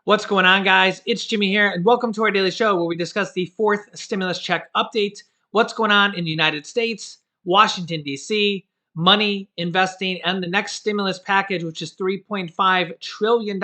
What's going on, guys? It's Jimmy here, and welcome to our daily show where we discuss the fourth stimulus check update, what's going on in the United States, Washington, D.C., money, investing, and the next stimulus package, which is $3.5 trillion.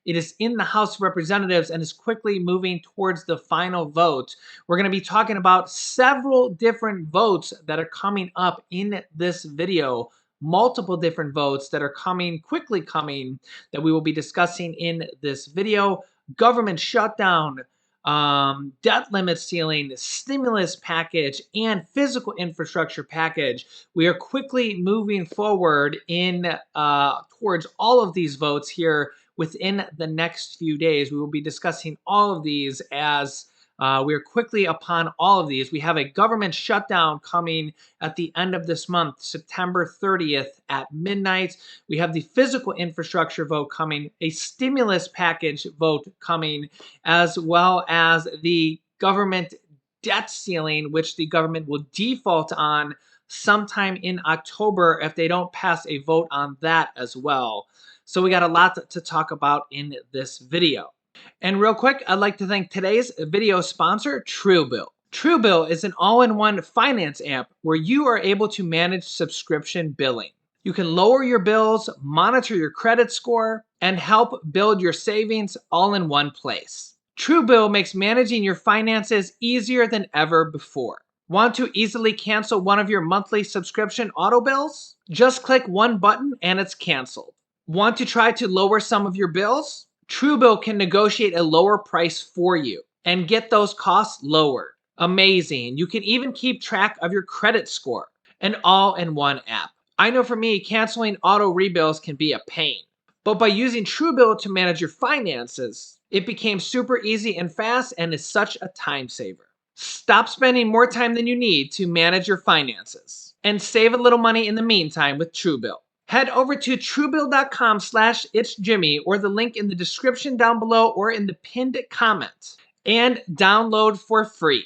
It is in the House of Representatives and is quickly moving towards the final vote. We're going to be talking about several different votes that are coming up in this video. Multiple different votes that are quickly coming, that we will be discussing in this video. Government shutdown, debt limit ceiling, stimulus package, and physical infrastructure package. We are quickly moving forward towards all of these votes here within the next few days. We will be discussing all of these as we are quickly upon all of these. We have a government shutdown coming at the end of this month, September 30th at midnight. We have the physical infrastructure vote coming, a stimulus package vote coming, as well as the government debt ceiling, which the government will default on sometime in October if they don't pass a vote on that as well. So we got a lot to talk about in this video. And real quick, I'd like to thank today's video sponsor, Truebill. Truebill is an all-in-one finance app where you are able to manage subscription billing. You can lower your bills, monitor your credit score, and help build your savings all in one place. Truebill makes managing your finances easier than ever before. Want to easily cancel one of your monthly subscription auto bills? Just click one button and it's canceled. Want to try to lower some of your bills? Truebill can negotiate a lower price for you and get those costs lowered. Amazing. You can even keep track of your credit score. An all-in-one app. I know for me, canceling auto rebills can be a pain. But by using Truebill to manage your finances, it became super easy and fast and is such a time saver. Stop spending more time than you need to manage your finances and save a little money in the meantime with Truebill. Head over to truebill.com/itsjimmy or the link in the description down below or in the pinned comment and download for free.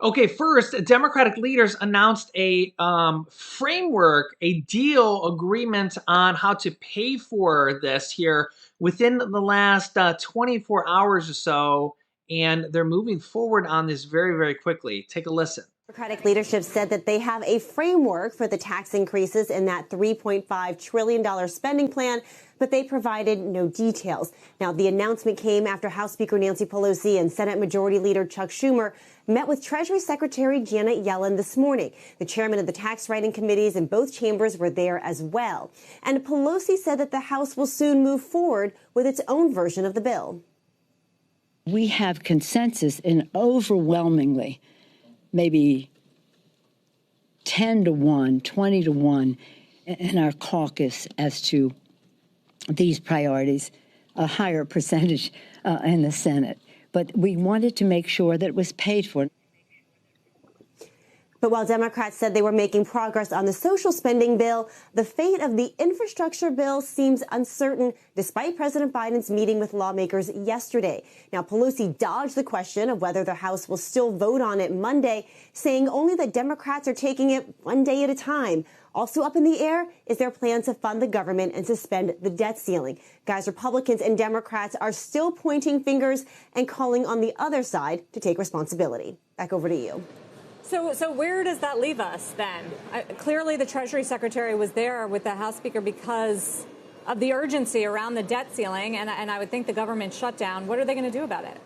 Okay, first, Democratic leaders announced a framework, a deal agreement on how to pay for this here within the last 24 hours or so, and they're moving forward on this very, very quickly. Take a listen. Democratic leadership said that they have a framework for the tax increases in that $3.5 trillion spending plan, but they provided no details. Now, the announcement came after House Speaker Nancy Pelosi and Senate Majority Leader Chuck Schumer met with Treasury Secretary Janet Yellen this morning. The chairman of the tax writing committees in both chambers were there as well. And Pelosi said that the House will soon move forward with its own version of the bill. We have consensus in overwhelmingly maybe 10 to 1, 20 to 1 in our caucus as to these priorities, a higher percentage in the Senate. But we wanted to make sure that it was paid for. But while Democrats said they were making progress on the social spending bill, the fate of the infrastructure bill seems uncertain, despite President Biden's meeting with lawmakers yesterday. Now, Pelosi dodged the question of whether the House will still vote on it Monday, saying only that Democrats are taking it one day at a time. Also up in the air is their plan to fund the government and suspend the debt ceiling. Guys, Republicans and Democrats are still pointing fingers and calling on the other side to take responsibility. Back over to you. So where does that leave us then? Clearly, the Treasury Secretary was there with the House Speaker because of the urgency around the debt ceiling, and I would think the government shutdown. What are they going to do about it?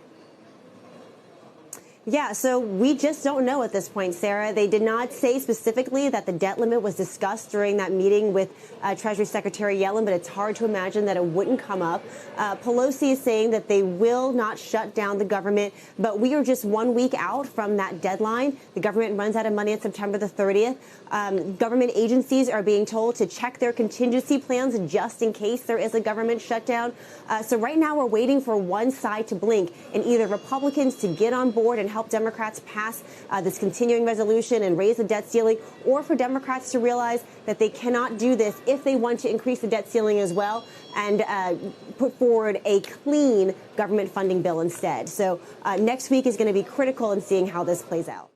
Yeah, so we just don't know at this point, Sarah. They did not say specifically that the debt limit was discussed during that meeting with Treasury Secretary Yellen, but it's hard to imagine that it wouldn't come up. Pelosi is saying that they will not shut down the government, but we are just 1 week out from that deadline. The government runs out of money on September the 30th. Government agencies are being told to check their contingency plans just in case there is a government shutdown. So right now we're waiting for one side to blink, and either Republicans to get on board and help Democrats pass this continuing resolution and raise the debt ceiling, or for Democrats to realize that they cannot do this if they want to increase the debt ceiling as well and put forward a clean government funding bill instead. So next week is going to be critical in seeing how this plays out.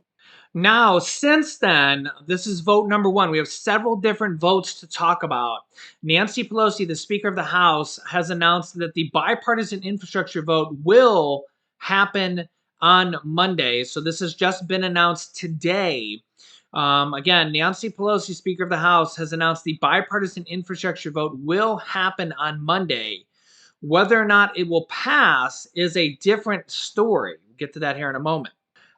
Now, since then, this is vote number one. We have several different votes to talk about. Nancy Pelosi, the Speaker of the House, has announced that the bipartisan infrastructure vote will happen on Monday. So this has just been announced today. Again, Nancy Pelosi, Speaker of the House, has announced the bipartisan infrastructure vote will happen on Monday. Whether or not it will pass is a different story. We'll get to that here in a moment.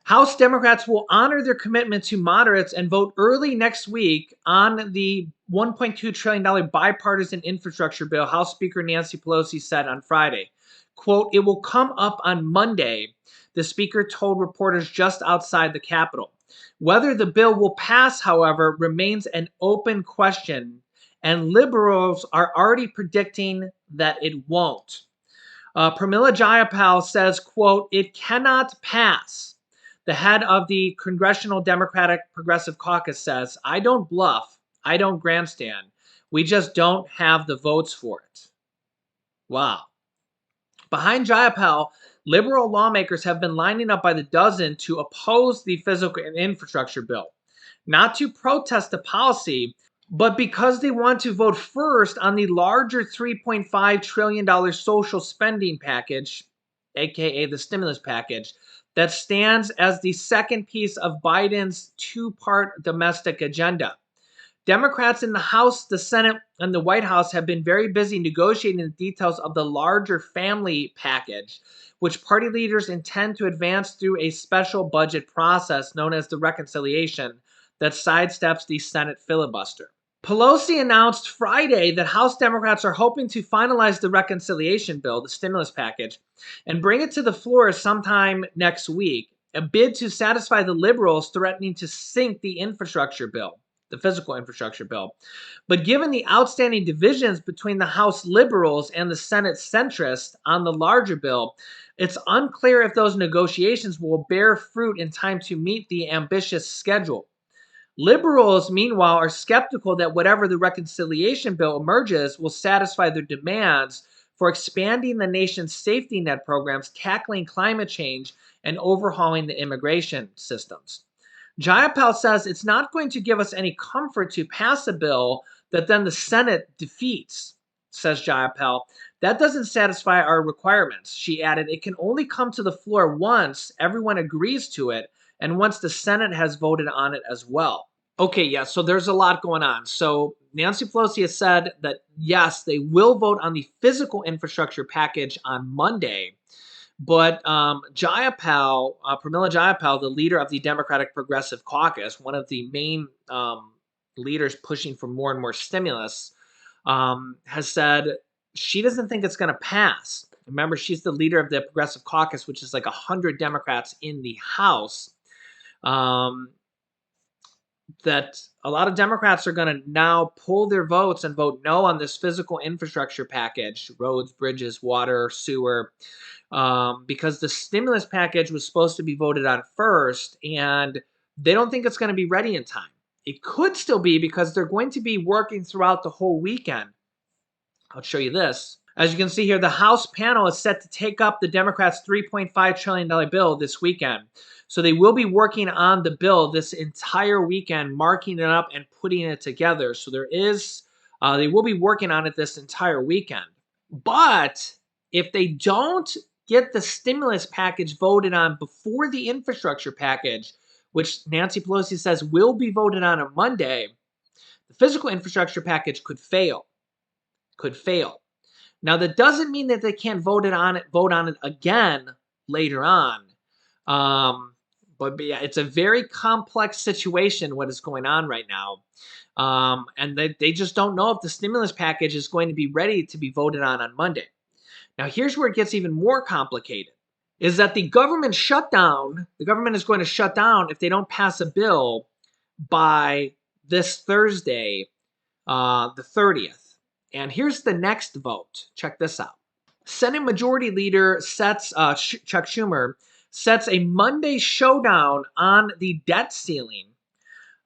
House Democrats will honor their commitment to moderates and vote early next week on the $1.2 trillion bipartisan infrastructure bill, House Speaker Nancy Pelosi said on Friday. Quote, "It will come up on Monday," the speaker told reporters just outside the Capitol. Whether the bill will pass, however, remains an open question, and liberals are already predicting that it won't. Pramila Jayapal says, quote, "It cannot pass." The head of the Congressional Democratic Progressive Caucus says, "I don't bluff. I don't grandstand. We just don't have the votes for it." Wow. Behind Jayapal, liberal lawmakers have been lining up by the dozen to oppose the physical and infrastructure bill. Not to protest the policy, but because they want to vote first on the larger $3.5 trillion social spending package, aka the stimulus package, that stands as the second piece of Biden's two-part domestic agenda. Democrats in the House, the Senate, and the White House have been very busy negotiating the details of the larger family package, which party leaders intend to advance through a special budget process known as the reconciliation that sidesteps the Senate filibuster. Pelosi announced Friday that House Democrats are hoping to finalize the reconciliation bill, the stimulus package, and bring it to the floor sometime next week, a bid to satisfy the liberals threatening to sink the infrastructure bill, the physical infrastructure bill. But given the outstanding divisions between the House liberals and the Senate centrists on the larger bill, it's unclear if those negotiations will bear fruit in time to meet the ambitious schedule. Liberals, meanwhile, are skeptical that whatever the reconciliation bill emerges will satisfy their demands for expanding the nation's safety net programs, tackling climate change, and overhauling the immigration systems. Jayapal says it's not going to give us any comfort to pass a bill that then the Senate defeats, says Jayapal. That doesn't satisfy our requirements. She added, it can only come to the floor once everyone agrees to it and once the Senate has voted on it as well. Okay, yeah, so there's a lot going on. So Nancy Pelosi has said that, yes, they will vote on the physical infrastructure package on Monday. But Pramila Jayapal, the leader of the Democratic Progressive Caucus, one of the main leaders pushing for more and more stimulus, has said she doesn't think it's going to pass. Remember, she's the leader of the Progressive Caucus, which is like 100 Democrats in the House. That a lot of Democrats are going to now pull their votes and vote no on this physical infrastructure package, roads, bridges, water, sewer, because the stimulus package was supposed to be voted on first, and they don't think it's going to be ready in time. It could still be because they're going to be working throughout the whole weekend. I'll show you this. As you can see here, the House panel is set to take up the Democrats' $3.5 trillion bill this weekend. So they will be working on the bill this entire weekend, marking it up and putting it together. So they will be working on it this entire weekend. But if they don't get the stimulus package voted on before the infrastructure package, which Nancy Pelosi says will be voted on Monday, the physical infrastructure package could fail. Now, that doesn't mean that they can't vote on it again later on. But yeah, it's a very complex situation what is going on right now. And they just don't know if the stimulus package is going to be ready to be voted on Monday. Now, here's where it gets even more complicated, is that the government is going to shut down if they don't pass a bill by this Thursday, the 30th. And here's the next vote. Check this out. Senate Majority Leader Chuck Schumer sets a Monday showdown on the debt ceiling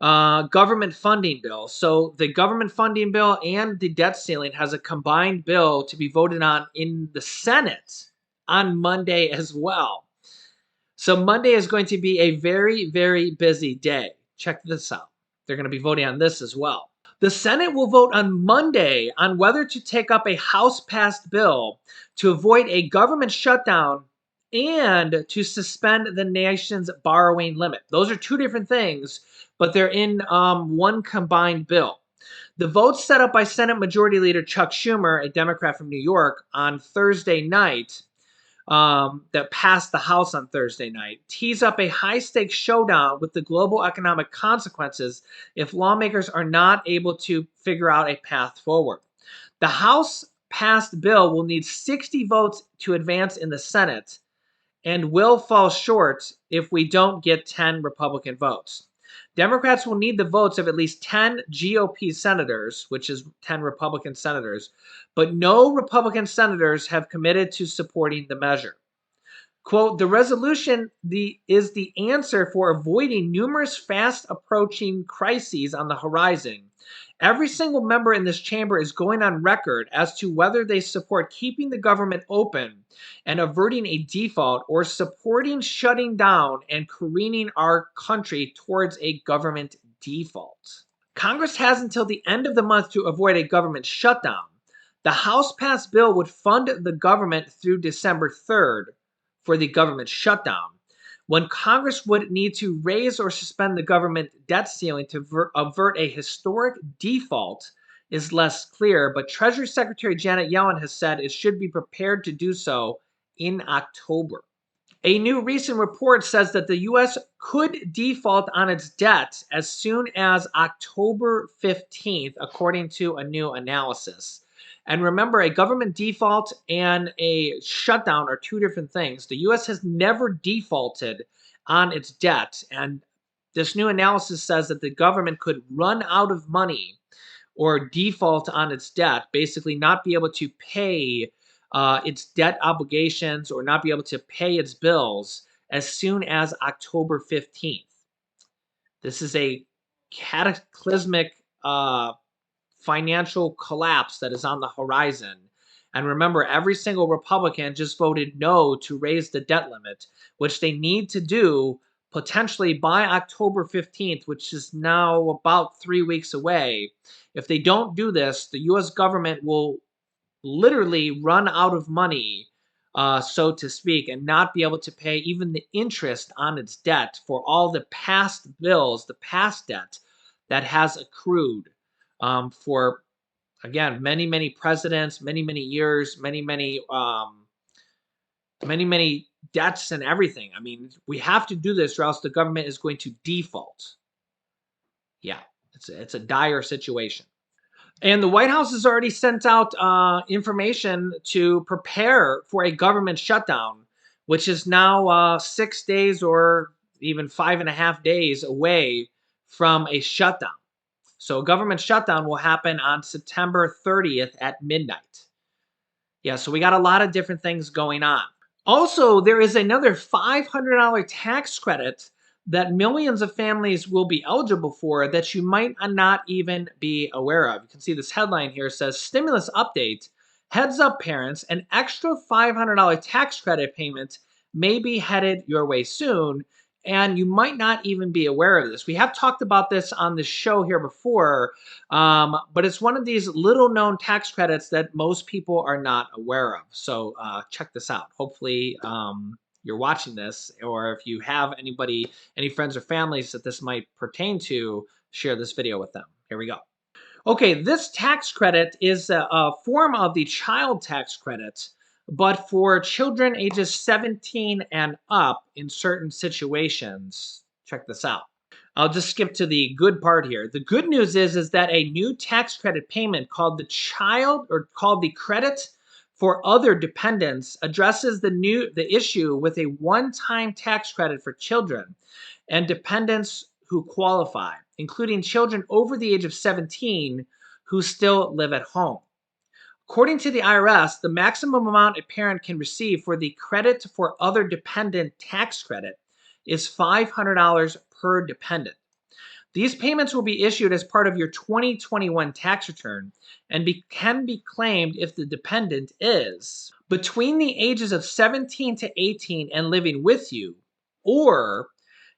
government funding bill. So the government funding bill and the debt ceiling has a combined bill to be voted on in the Senate on Monday as well. So Monday is going to be a very, very busy day. Check this out. They're going to be voting on this as well. The Senate will vote on Monday on whether to take up a House-passed bill to avoid a government shutdown and to suspend the nation's borrowing limit. Those are two different things, but they're in one combined bill. The vote set up by Senate Majority Leader Chuck Schumer, a Democrat from New York, on Thursday night, that passed the House on Thursday night, tees up a high-stakes showdown with the global economic consequences if lawmakers are not able to figure out a path forward. The House-passed bill will need 60 votes to advance in the Senate and will fall short if we don't get 10 Republican votes. Democrats will need the votes of at least 10 GOP senators, which is 10 Republican senators, but no Republican senators have committed to supporting the measure. Quote, the resolution is the answer for avoiding numerous fast approaching crises on the horizon. Every single member in this chamber is going on record as to whether they support keeping the government open and averting a default or supporting shutting down and careening our country towards a government default. Congress has until the end of the month to avoid a government shutdown. The House-passed bill would fund the government through December 3rd for the government shutdown, when Congress would need to raise or suspend the government debt ceiling to avert a historic default is less clear, but Treasury Secretary Janet Yellen has said it should be prepared to do so in October. A new recent report says that the U.S. could default on its debt as soon as October 15th, according to a new analysis. And remember, a government default and a shutdown are two different things. The U.S. has never defaulted on its debt, and this new analysis says that the government could run out of money or default on its debt, basically not be able to pay its debt obligations or not be able to pay its bills as soon as October 15th. This is a cataclysmic financial collapse that is on the horizon. And remember, every single Republican just voted no to raise the debt limit, which they need to do potentially by October 15th, which is now about 3 weeks away. If they don't do this, the U.S. government will literally run out of money, so to speak, and not be able to pay even the interest on its debt for all the past bills, the past debt that has accrued for, again, many, many presidents, many, many years, many, many debts and everything. I mean, we have to do this or else the government is going to default. Yeah, it's a dire situation. And the White House has already sent out information to prepare for a government shutdown, which is now 6 days or even 5.5 days away from a shutdown. So a government shutdown will happen on September 30th at midnight. Yeah, so we got a lot of different things going on. Also, there is another $500 tax credit that millions of families will be eligible for that you might not even be aware of. You can see this headline here says, stimulus update, heads up parents, an extra $500 tax credit payment may be headed your way soon, and you might not even be aware of this. We have talked about this on the show here before, but it's one of these little known tax credits that most people are not aware of. So check this out. Hopefully you're watching this, or if you have anybody, any friends or families that this might pertain to, share this video with them. Here we go. Okay, this tax credit is a form of the child tax credit, but for children ages 17 and up in certain situations. Check this out. I'll just skip to the good part here. The good news is that a new tax credit payment called the credit for other dependents addresses the issue with a one-time tax credit for children and dependents who qualify, including children over the age of 17 who still live at home. According to the IRS, the maximum amount a parent can receive for the credit for other dependent tax credit is $500 per dependent. These payments will be issued as part of your 2021 tax return and can be claimed if the dependent is between the ages of 17 to 18 and living with you, or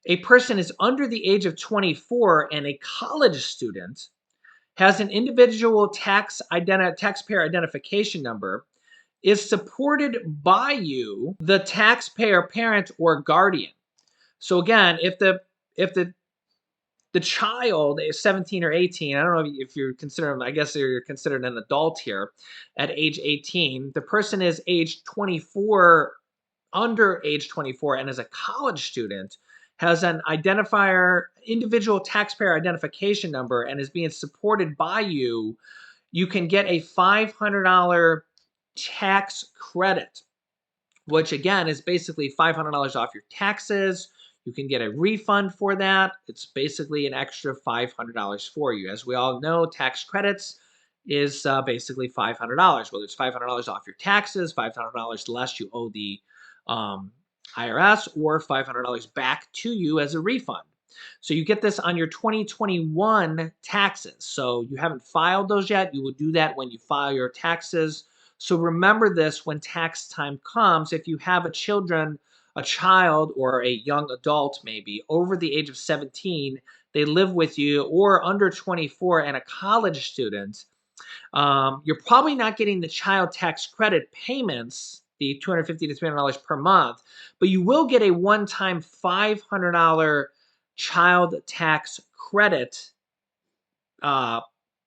a person is under the age of 24 and a college student, has an individual taxpayer identification number, is supported by you, the taxpayer parent or guardian. So again, if the child is 17 or 18, I don't know if you're considered, I guess you're considered an adult here at age 18, the person is age 24, under age 24, and is a college student, has an individual taxpayer identification number, and is being supported by you, you can get a $500 tax credit, which again is basically $500 off your taxes. You can get a refund for that. It's basically an extra $500 for you. As we all know, tax credits is basically $500. Whether it's $500 off your taxes, $500 less you owe the um, IRS, or $500 back to you as a refund. So you get this on your 2021 taxes. So you haven't filed those yet. You will do that when you file your taxes. So remember this when tax time comes. If you have a child or a young adult maybe over the age of 17, they live with you, or under 24 and a college student, you're probably not getting the child tax credit payments, the $250 to $300 per month, but you will get a one-time $500 child tax credit. One-time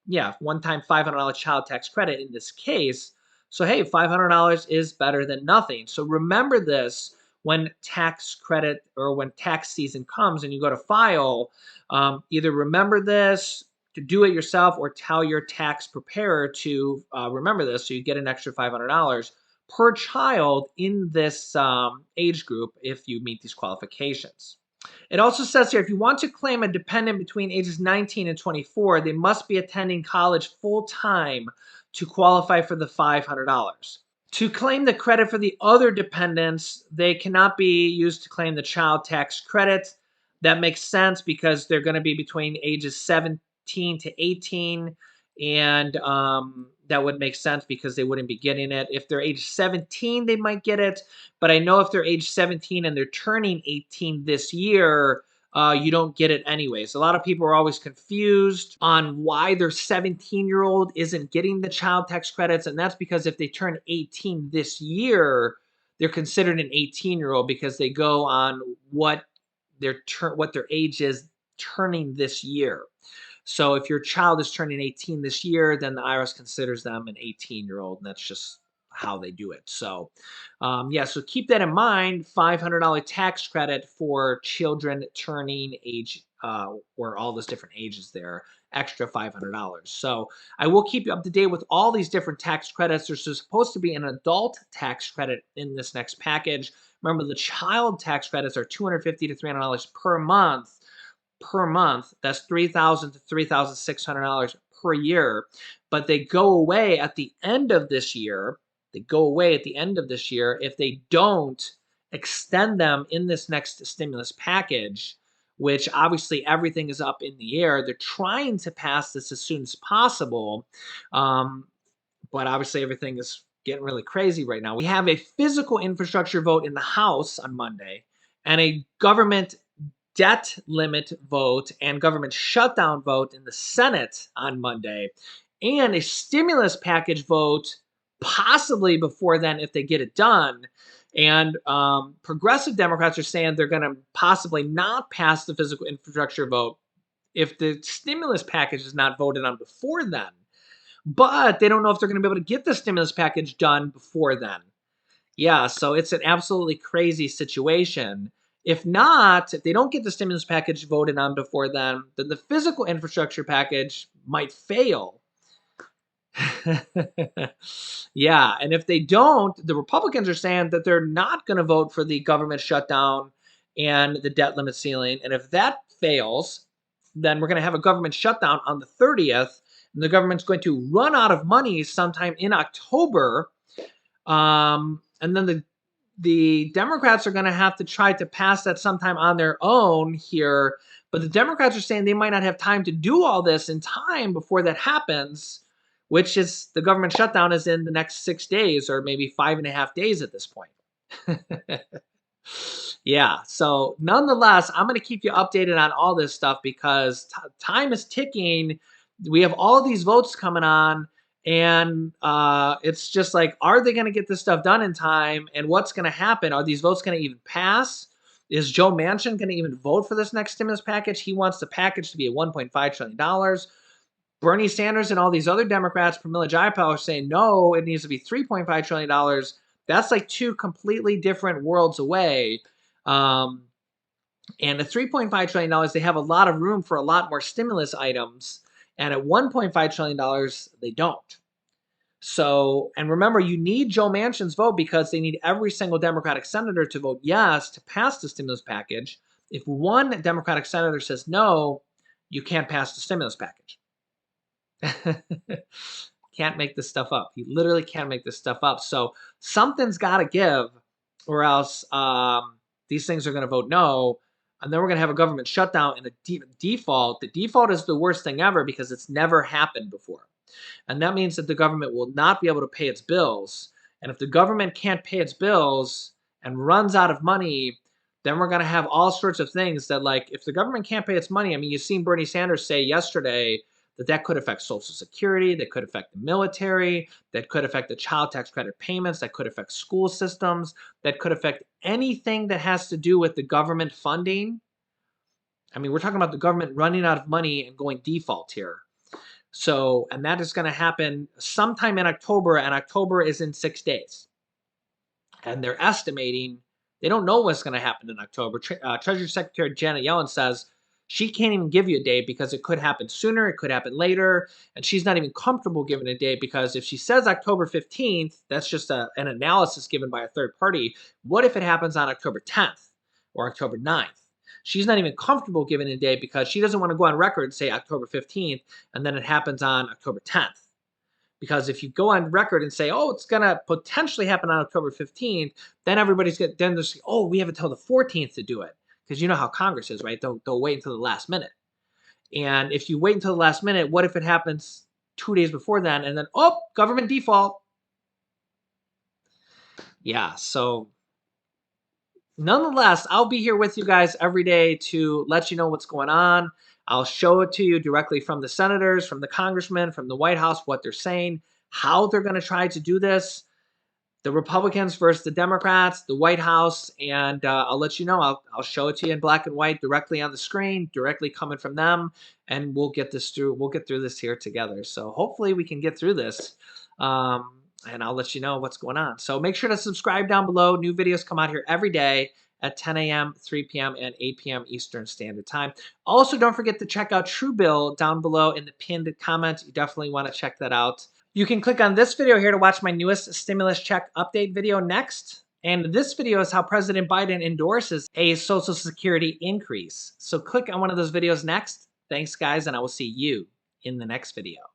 $500 child tax credit in this case. So hey, $500 is better than nothing. So remember this when tax credit or when tax season comes and you go to file. Either remember this to do it yourself, or tell your tax preparer to remember this, so you get an extra $500 per child in this age group if you meet these qualifications. It also says here, if you want to claim a dependent between ages 19 and 24, they must be attending college full-time to qualify for the $500. To claim the credit for the other dependents, they cannot be used to claim the child tax credit. That makes sense because they're going to be between ages 17 to 18, and that would make sense because they wouldn't be getting it. If they're age 17, they might get it, but I know if they're age 17 and they're turning 18 this year, you don't get it anyways. A lot of people are always confused on why their 17-year-old isn't getting the child tax credits, and that's because if they turn 18 this year, they're considered an 18-year-old because they go on what their age is turning this year. So if your child is turning 18 this year, then the IRS considers them an 18-year-old, and that's just how they do it. So so keep that in mind. $500 tax credit for children turning age, or all those different ages there, extra $500. So I will keep you up to date with all these different tax credits. There's supposed to be an adult tax credit in this next package. Remember, the child tax credits are $250 to $300 per month. That's $3,000 to $3,600 per year, but they go away at the end of this year. If they don't extend them in this next stimulus package, which obviously everything is up in the air. They're trying to pass this as soon as possible, but obviously everything is getting really crazy right now. We have a physical infrastructure vote in the House on Monday, and a government debt limit vote and government shutdown vote in the Senate on Monday, and a stimulus package vote possibly before then if they get it done. And progressive Democrats are saying they're going to possibly not pass the physical infrastructure vote if the stimulus package is not voted on before then. But they don't know if they're going to be able to get the stimulus package done before then. Yeah, so it's an absolutely crazy situation. If they don't get the stimulus package voted on before then the physical infrastructure package might fail. Yeah, and if they don't, the Republicans are saying that they're not going to vote for the government shutdown and the debt limit ceiling. And if that fails, then we're going to have a government shutdown on the 30th, and the government's going to run out of money sometime in October. And then the Democrats are going to have to try to pass that sometime on their own here. But the Democrats are saying they might not have time to do all this in time before that happens, which is the government shutdown is in the next 6 days, or maybe 5.5 days at this point. Yeah. So nonetheless, I'm going to keep you updated on all this stuff because time is ticking. We have all these votes coming on, and it's just like, are they going to get this stuff done in time? And what's going to happen? Are these votes going to even pass? Is Joe Manchin going to even vote for this next stimulus package? He wants the package to be at $1.5 trillion. Bernie Sanders and all these other Democrats, Pramila Jayapal, are saying no, it needs to be $3.5 trillion. That's like two completely different worlds away. Um, and at $3.5 trillion, they have a lot of room for a lot more stimulus items. And at $1.5 trillion, they don't. So, and remember, you need Joe Manchin's vote because they need every single Democratic senator to vote yes to pass the stimulus package. If one Democratic senator says no, you can't pass the stimulus package. Can't make this stuff up. You literally can't make this stuff up. So something's got to give, or else these things are going to vote no, and then we're going to have a government shutdown and a default. The default is the worst thing ever because it's never happened before, and that means that the government will not be able to pay its bills. And if the government can't pay its bills and runs out of money, then we're going to have all sorts of things that, like, if the government can't pay its money, I mean, you've seen Bernie Sanders say yesterday that could affect Social Security, that could affect the military, that could affect the child tax credit payments, that could affect school systems, that could affect anything that has to do with the government funding. I mean, we're talking about the government running out of money and going default here. So, and that is going to happen sometime in October, and October is in 6 days. And they're estimating, they don't know what's going to happen in October. Treasury Secretary Janet Yellen says she can't even give you a date because it could happen sooner, it could happen later, and she's not even comfortable giving a date because if she says October 15th, that's just an analysis given by a third party. What if it happens on October 10th or October 9th? She's not even comfortable giving a date because she doesn't want to go on record and say October 15th and then it happens on October 10th. Because if you go on record and say, oh, it's going to potentially happen on October 15th, then everybody's going to, then they're saying, oh, we have until the 14th to do it. Because you know how Congress is, right? They'll wait until the last minute. And if you wait until the last minute, what if it happens 2 days before then? And then, oh, government default. Yeah, so nonetheless, I'll be here with you guys every day to let you know what's going on. I'll show it to you directly from the senators, from the congressmen, from the White House, what they're saying, how they're going to try to do this. The Republicans versus the Democrats, the White House, and I'll let you know. I'll show it to you in black and white directly on the screen, directly coming from them, and we'll get this through. We'll get through this here together. So hopefully we can get through this, and I'll let you know what's going on. So make sure to subscribe down below. New videos come out here every day at 10 a.m., 3 p.m., and 8 p.m. Eastern Standard Time. Also, don't forget to check out Truebill down below in the pinned comment. You definitely want to check that out. You can click on this video here to watch my newest stimulus check update video next. And this video is how President Biden endorses a Social Security increase. So click on one of those videos next. Thanks, guys, and I will see you in the next video.